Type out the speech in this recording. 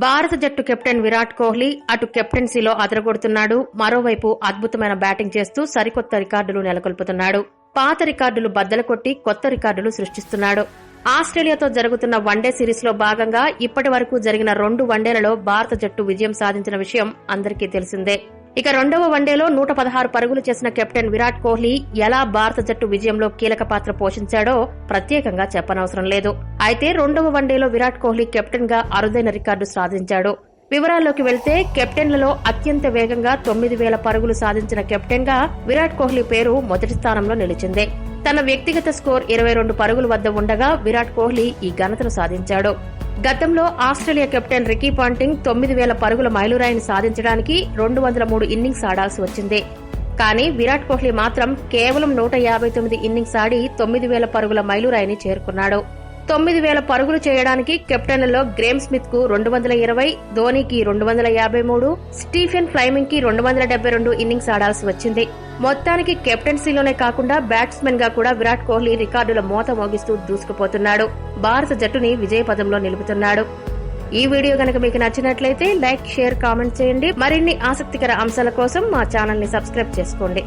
భారత జట్టు కెప్టెన్ విరాట్ కోహ్లీ అటు కెప్టెన్సీలో అదరగొడుతున్నాడు. మరోవైపు అద్భుతమైన బ్యాటింగ్ చేస్తూ సరికొత్త రికార్డులు నెలకొల్పుతున్నాడు. పాత రికార్డులు బద్దలు కొట్టి కొత్త రికార్డులు సృష్టిస్తున్నాడు. ఆస్ట్రేలియాతో జరుగుతున్న వన్డే సిరీస్ లో భాగంగా ఇప్పటి వరకు జరిగిన 2 వన్డేలలో భారత జట్టు విజయం సాధించిన విషయం అందరికీ తెలిసిందే. ఇక 2వ వన్డేలో 116 పరుగులు చేసిన కెప్టెన్ విరాట్ కోహ్లీ ఎలా భారత జట్టు విజయంలో కీలక పాత్ర పోషించాడో ప్రత్యేకంగా చెప్పనవసరం లేదు. అయితే 2వ వన్డేలో విరాట్ కోహ్లీ కెప్టెన్ గా అరుదైన రికార్డు సాధించాడు. వివరాల్లోకి వెళ్తే కెప్టెన్లలో అత్యంత వేగంగా 9000 పరుగులు సాధించిన కెప్టెన్ గా విరాట్ కోహ్లీ పేరు మొదటి స్థానంలో నిలిచింది. తన వ్యక్తిగత స్కోర్ 22 పరుగుల వద్ద ఉండగా విరాట్ కోహ్లీ ఈ ఘనతను సాధించాడు. గతంలో ఆస్ట్రేలియా కెప్టెన్ రికీ పాంటింగ్ 9000 పరుగుల మైలురాయిని సాధించడానికి 203 ఇన్నింగ్స్ ఆడాల్సి వచ్చింది. కానీ విరాట్ కోహ్లీ మాత్రం కేవలం 159 ఇన్నింగ్స్ ఆడి 9000 పరుగుల మైలురాయిని చేరుకున్నాడు. 9000 పరుగులు చేయడానికి కెప్టెన్లలో గ్రేమ్ స్మిత్ కు 220, ధోనీకి 253, స్టీఫెన్ ఫ్లైమింగ్ కి 272 ఇన్నింగ్స్ ఆడాల్సి వచ్చింది. మొత్తానికి కెప్టెన్సీలోనే కాకుండా బ్యాట్స్మెన్ గా కూడా విరాట్ కోహ్లీ రికార్డుల మోత మోగిస్తూ దూసుకుపోతున్నాడు. భారత జట్టుని విజయపథంలో నిలుపుతున్నాడు. ఈ వీడియో గనక మీకు నచ్చినట్లయితే లైక్, షేర్, కామెంట్ చేయండి. మరిన్ని ఆసక్తికర అంశాల కోసం మా ఛానల్ ని సబ్స్క్రైబ్ చేసుకోండి.